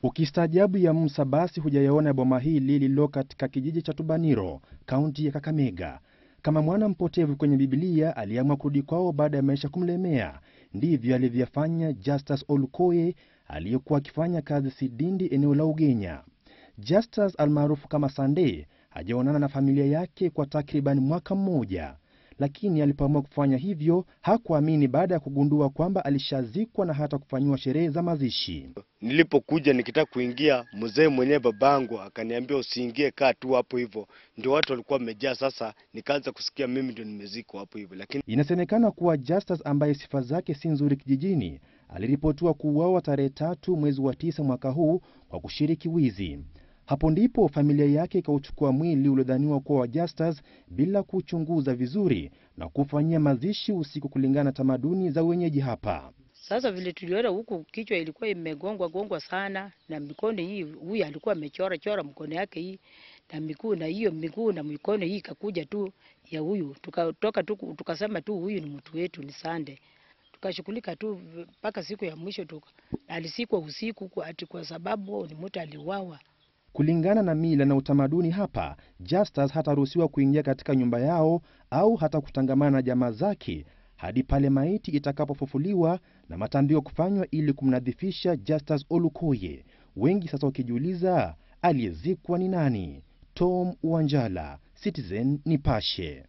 Ukistaajabu ya Musa basi hujayaona boma hili lililo katika kijiji cha Tubaniro, kaunti ya Kakamega. Kama mwana mpotevu kwenye Biblia aliamua kurudi kwao baada ya maisha kumlemea, ndivyo alivyofanya Justus Olukoye aliyekuwa akifanya kazi Sidindi, eneo la Ugenya. Justus almaarufu kama Sunday hajaonana na familia yake kwa takriban mwaka mmoja, lakini alipoamua kufanya hivyo hakuamini baada ya kugundua kwamba alishazikwa na hata kufanywa sherehe za mazishi. Nilipokuja nikitaka kuingia, mzee mwenyewe babangu akaniambia usiingie, kaa tu hapo hivyo. Ndio watu walikuwa wamejaa, sasa nikaanza kusikia mimi ndio nimezikwa hapo hivyo. Lakini inasemekana kuwa Justus, ambaye sifa zake si nzuri kijijini, aliripotiwa kuuawa tarehe 3 mwezi wa 9 mwaka huu kwa kushiriki wizi. Hapo ndipo familia yake ikauchukua mwili uliodhaniwa kuwa wa Justus bila kuchunguza vizuri na kufanyia mazishi usiku kulingana na tamaduni za wenyeji hapa. Sasa vile tuliona huku kichwa ilikuwa imegongwa sana na mikono hii, huyu alikuwa amechora mkono yake hii na miguu, na hiyo miguu na mikono hii ikakuja tu ya huyu. Tukasema tu huyu ni mtu wetu, ni Sunday. Tukashughulika tu mpaka siku ya mwisho alisikwa usiku kwa sababu ni mtu aliuawa. Kulingana na mila na utamaduni hapa, Justus hataruhusiwa kuingia katika nyumba yao au hata kutangamana na jamaa zake hadi pale maiti itakapofufuliwa na matambiko kufanywa ili kumnadhifisha Justus Olukoye. Wengi sasa wakijiuliza aliyezikwa ni nani? Tom Wanjala, Citizen Nipashe.